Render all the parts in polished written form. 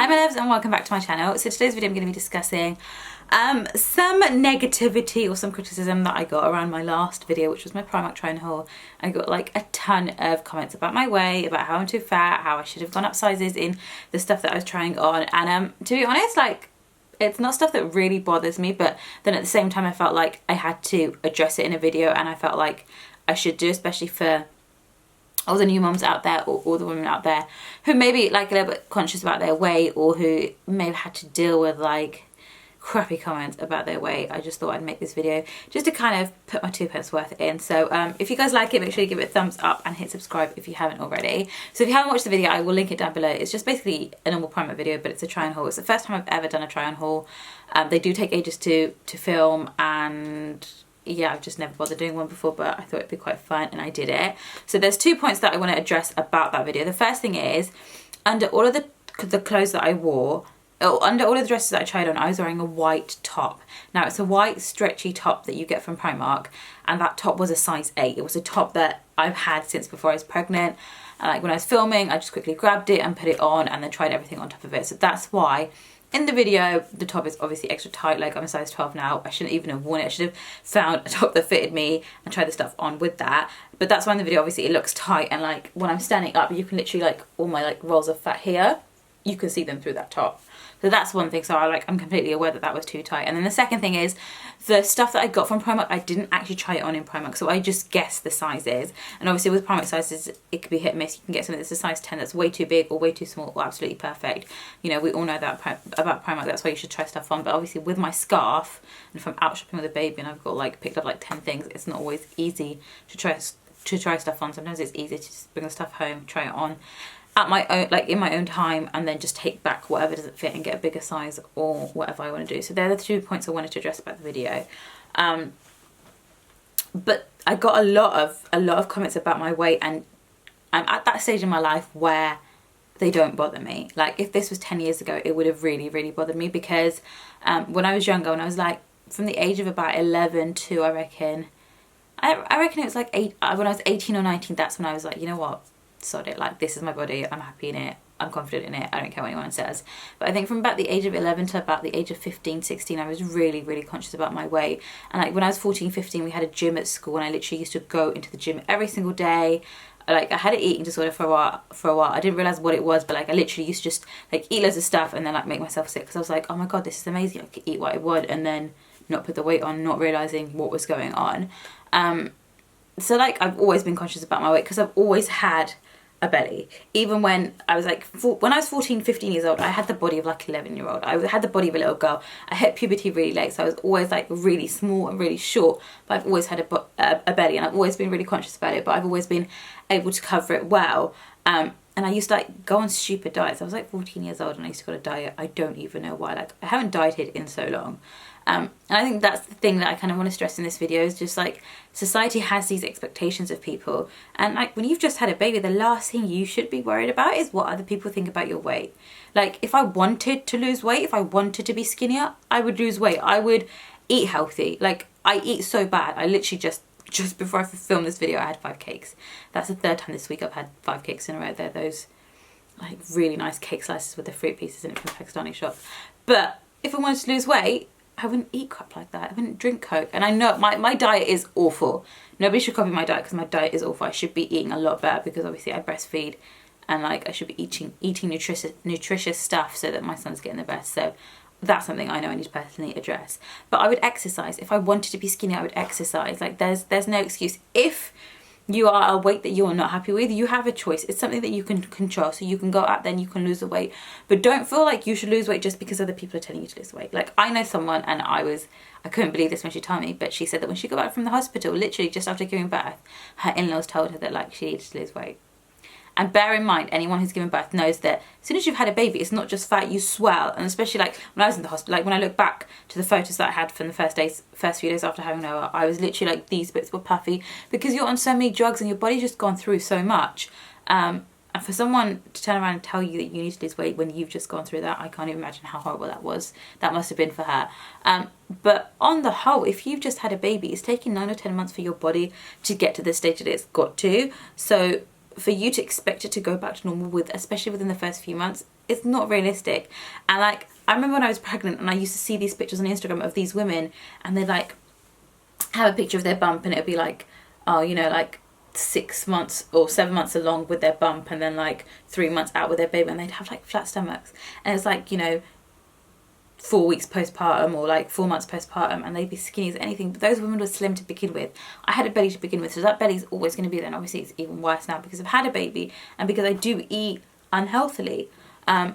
Hi my loves and welcome back to my channel. So today's video I'm going to be discussing some negativity or some criticism that I got around my last video, which was my Primark try on haul. I got like a ton of comments about my weight, about how I'm too fat, how I should have gone up sizes in the stuff that I was trying on, and to be honest, like, it's not stuff that really bothers me, but then at the same time I felt like I had to address it in a video, and I felt like I should do, especially for all the new mums out there, or all the women out there who may be like a little bit conscious about their weight, or who may have had to deal with like crappy comments about their weight. I just thought I'd make this video just to kind of put my 2 pence worth in. So if you guys like it, make sure you give it a thumbs up and hit subscribe if you haven't already. So if you haven't watched the video, I will link it down below. It's just basically a normal Primark video, but it's a try on haul. It's the first time I've ever done a try on haul. They do take ages to film, and yeah, I've just never bothered doing one before, but I thought it'd be quite fun and I did it. So there's 2 points that I want to address about that video. The first thing is, under all of the clothes that I wore, under all of the dresses that I tried on, I was wearing a white top. Now it's a white stretchy top that you get from Primark, and that top was a size 8. It was a top that I've had since before I was pregnant, and like when I was filming, I just quickly grabbed it and put it on and then tried everything on top of it. So that's why in the video, the top is obviously extra tight. Like, I'm a size 12 now. I shouldn't even have worn it. I should have found a top that fitted me and tried the stuff on with that. But that's why in the video, obviously, it looks tight. And like, when I'm standing up, you can literally, like, all my like rolls of fat here, you can see them through that top. So that's one thing. So I'm completely aware that that was too tight. And then the second thing is, the stuff that I got from Primark, I didn't actually try it on in Primark. So I just guessed the sizes. And obviously with Primark sizes, it could be hit and miss. You can get something that's a size 10 that's way too big or way too small or absolutely perfect. You know, we all know that about Primark. That's why you should try stuff on. But obviously with my scarf, and if I'm out shopping with a baby and I've got like picked up like 10 things, it's not always easy to try stuff on. Sometimes it's easier to just bring the stuff home, try it on at my own, like in my own time, and then just take back whatever doesn't fit and get a bigger size or whatever I want to do. So they're the 2 points I wanted to address about the video. But I got a lot of comments about my weight, and I'm at that stage in my life where they don't bother me. Like, if this was 10 years ago, it would have really, really bothered me, because when I was younger, when I was like from the age of about 11 to I reckon it was like when I was 18 or 19, that's when I was like, you know what, sod it, like, this is my body, I'm happy in it, I'm confident in it, I don't care what anyone says. But I think from about the age of 11 to about the age of 15, 16, I was really, really conscious about my weight. And like when I was 14, 15, we had a gym at school, and I literally used to go into the gym every single day. Like, I had an eating disorder for a while. I didn't realize what it was, but like I literally used to just like eat loads of stuff and then like make myself sick, because I was like, oh my god, this is amazing, I could eat what I want and then not put the weight on, not realizing what was going on. So like, I've always been conscious about my weight, because I've always had a belly. Even when I was like, when I was 14, 15 years old, I had the body of like 11-year-old. I had the body of a little girl. I hit puberty really late, so I was always like really small and really short, but I've always had a belly, and I've always been really conscious about it, but I've always been able to cover it well. And I used to like go on stupid diets. I was like 14 years old and I used to go on a diet. I don't even know why. Like, I haven't dieted in so long. And I think that's the thing that I kind of want to stress in this video, is just like, society has these expectations of people, and like when you've just had a baby, the last thing you should be worried about is what other people think about your weight. Like, if I wanted to lose weight, if I wanted to be skinnier, I would lose weight. I would eat healthy. Like, I eat so bad. I literally just before I filmed this video, I had 5 cakes. That's the 3rd time this week I've had 5 cakes in a row. They're those like really nice cake slices with the fruit pieces in it from the Pakistani shop. But if I wanted to lose weight, I wouldn't eat crap like that. I wouldn't drink Coke. And I know my diet is awful. Nobody should copy my diet, because my diet is awful. I should be eating a lot better, because obviously I breastfeed, and like I should be eating nutritious stuff so that my son's getting the best. So that's something I know I need to personally address. But I would exercise. If I wanted to be skinny, I would exercise. Like, there's no excuse. If you are a weight that you're not happy with, you have a choice. It's something that you can control, so you can go out there and you can lose the weight. But don't feel like you should lose weight just because other people are telling you to lose weight. Like, I know someone, and I couldn't believe this when she told me, but she said that when she got back from the hospital, literally just after giving birth, her in-laws told her that like she needed to lose weight. And bear in mind, anyone who's given birth knows that as soon as you've had a baby, it's not just fat, you swell. And especially like when I was in the hospital, like when I look back to the photos that I had from the first few days after having Noah, I was literally like, these bits were puffy, because you're on so many drugs and your body's just gone through so much. And for someone to turn around and tell you that you need to lose weight when you've just gone through that, I can't even imagine how horrible that was. That must have been for her. But on the whole, if you've just had a baby, it's taking 9 or 10 months for your body to get to the stage that it's got to. So for you to expect it to go back to normal especially within the first few months, it's not realistic. And like, I remember when I was pregnant and I used to see these pictures on Instagram of these women, and they'd like have a picture of their bump and it'd be like, oh, you know, like 6 months or 7 months along with their bump, and then like 3 months out with their baby, and they'd have like flat stomachs, and it's like, you know, 4 weeks postpartum or like 4 months postpartum, and they'd be skinny as anything. But those women were slim to begin with. I had a belly to begin with, so that belly's always going to be there. And obviously it's even worse now because I've had a baby and because I do eat unhealthily, and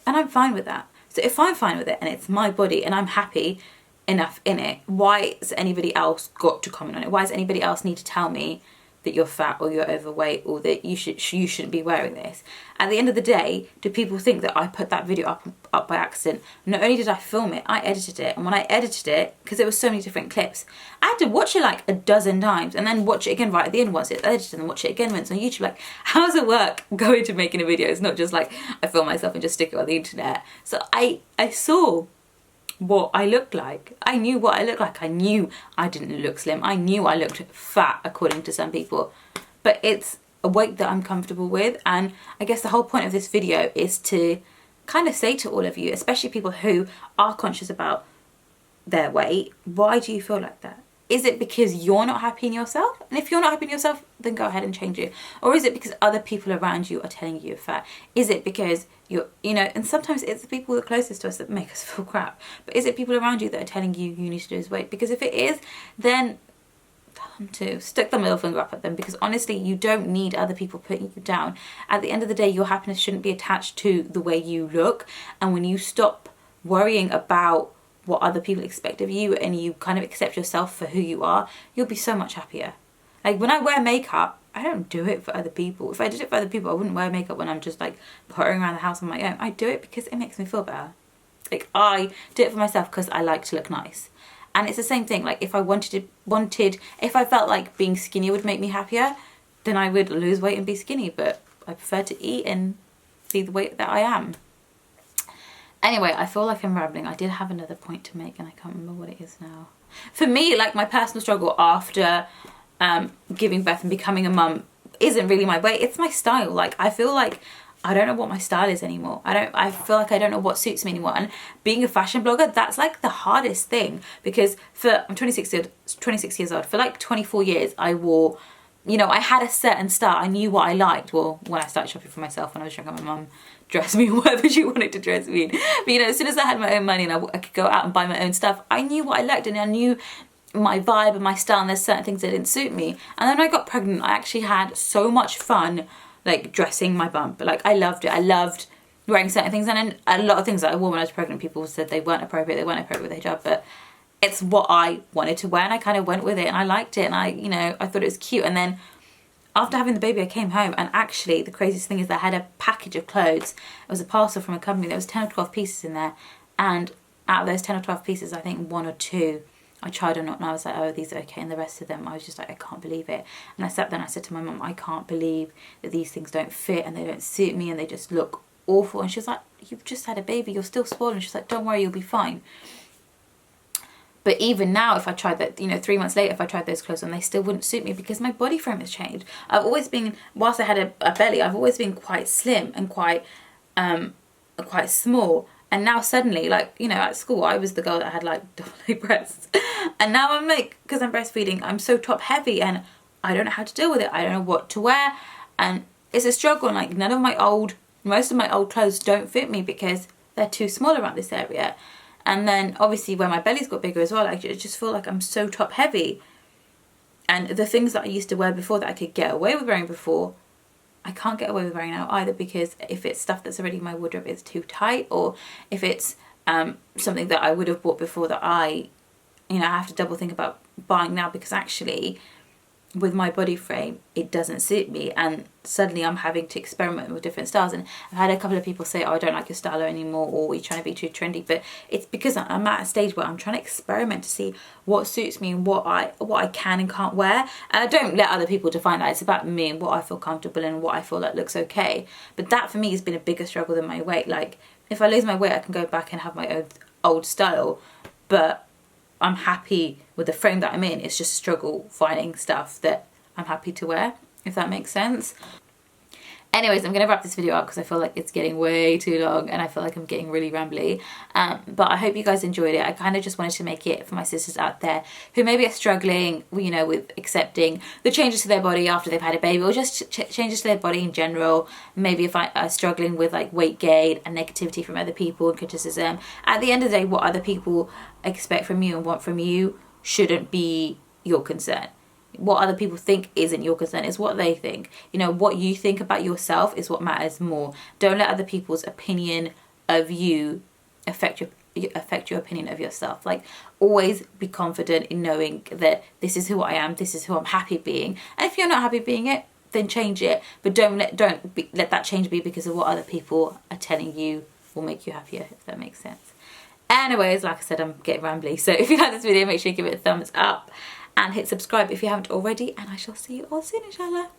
I'm fine with that. So if I'm fine with it and it's my body and I'm happy enough in it, why has anybody else got to comment on it? Why does anybody else need to tell me that you're fat or you're overweight or that you shouldn't be wearing this? At the end of the day, do people think that I put that video up by accident? Not only did I film it, I edited it. And when I edited it, because there were so many different clips, I had to watch it like a dozen times and then watch it again right at the end once it's edited, and then watch it again when it's on YouTube. Like, how does it work going to making a video? It's not just like I film myself and just stick it on the internet. So I saw what I looked like. I knew what I looked like. I knew I didn't look slim. I knew I looked fat according to some people. But it's a weight that I'm comfortable with. And I guess the whole point of this video is to kind of say to all of you, especially people who are conscious about their weight, why do you feel like that? Is it because you're not happy in yourself? And if you're not happy in yourself, then go ahead and change it. Or is it because other people around you are telling you you're fat? Is it because you're, you know, and sometimes it's the people that are closest to us that make us feel crap. But is it people around you that are telling you you need to lose weight? Because if it is, then tell them to. Stick the middle finger up at them, because honestly, you don't need other people putting you down. At the end of the day, your happiness shouldn't be attached to the way you look. And when you stop worrying about what other people expect of you and you kind of accept yourself for who you are, you'll be so much happier. Like, when I wear makeup, I don't do it for other people. If I did it for other people, I wouldn't wear makeup when I'm just like pottering around the house on my own. I do it because it makes me feel better. Like, I do it for myself because I like to look nice. And it's the same thing. Like, if I if I felt like being skinny would make me happier, then I would lose weight and be skinny. But I prefer to eat and be the weight that I am. Anyway, I feel like I'm rambling. I did have another point to make and I can't remember what it is now. For me, like, my personal struggle after giving birth and becoming a mum isn't really my weight, it's my style. Like, I feel like I don't know what my style is anymore. I feel like I don't know what suits me anymore. And being a fashion blogger, that's like the hardest thing, because I'm 26 years old. For like 24 years, I wore, you know, I had a certain style. I knew what I liked. Well, when I started shopping for myself when I was younger, my mum dressed me whatever she wanted to dress me in. But, you know, as soon as I had my own money and I could go out and buy my own stuff, I knew what I liked and I knew my vibe and my style, and there's certain things that didn't suit me. And then when I got pregnant, I actually had so much fun, like, dressing my bump. Like, I loved it. I loved wearing certain things, and then a lot of things that I wore when I was pregnant, people said they weren't appropriate with the hijab, but it's what I wanted to wear and I kind of went with it and I liked it, and I thought it was cute. And then after having the baby, I came home, and actually the craziest thing is that I had a package of clothes. It was a parcel from a company. There was 10 or 12 pieces in there, and out of those 10 or 12 pieces, I think 1 or 2 I tried on, and I was like, oh, these are okay. And the rest of them, I was just like, I can't believe it. And I sat there and I said to my mum, I can't believe that these things don't fit and they don't suit me and they just look awful. And she was like, you've just had a baby, you're still swollen. She's like, don't worry, you'll be fine. But even now, if I tried that, 3 months later, if I tried those clothes on, they still wouldn't suit me because my body frame has changed. I've always been, whilst I had a belly, I've always been quite slim and quite small. And now suddenly, at school, I was the girl that had double A breasts. And now I'm because I'm breastfeeding, I'm so top heavy and I don't know how to deal with it. I don't know what to wear. And it's a struggle. And most of my old clothes don't fit me because they're too small around this area. And then obviously where my belly's got bigger as well, I just feel like I'm so top heavy. And the things that I used to wear before that I could get away with wearing before, I can't get away with wearing now either, because if it's stuff that's already in my wardrobe, it's too tight, or if it's something that I would have bought before that I have to double think about buying now, because actually with my body frame it doesn't suit me, and suddenly I'm having to experiment with different styles. And I've had a couple of people say, oh, I don't like your style anymore, or you're trying to be too trendy. But it's because I'm at a stage where I'm trying to experiment to see what suits me and what I can and can't wear. And I don't let other people define that. It's about me and what I feel comfortable in and what I feel like looks okay. But that for me has been a bigger struggle than my weight. If I lose my weight, I can go back and have my own old style, but I'm happy with the frame that I'm in. It's just a struggle finding stuff that I'm happy to wear, if that makes sense. Anyways, I'm going to wrap this video up because I feel like it's getting way too long and I feel like I'm getting really rambly. But I hope you guys enjoyed it. I kind of just wanted to make it for my sisters out there who maybe are struggling, you know, with accepting the changes to their body after they've had a baby, or just changes to their body in general. Maybe if I are struggling with like weight gain and negativity from other people and criticism. At the end of the day, what other people expect from you and want from you shouldn't be your concern. What other people think isn't your concern, it's what they think. You know, what you think about yourself is what matters more. Don't let other people's opinion of you affect your opinion of yourself. Like, always be confident in knowing that this is who I am, this is who I'm happy being. And if you're not happy being it, then change it. But don't let that change be because of what other people are telling you will make you happier, if that makes sense. Anyways, like I said, I'm getting rambly. So if you like this video, make sure you give it a thumbs up and hit subscribe if you haven't already, and I shall see you all soon, inshallah.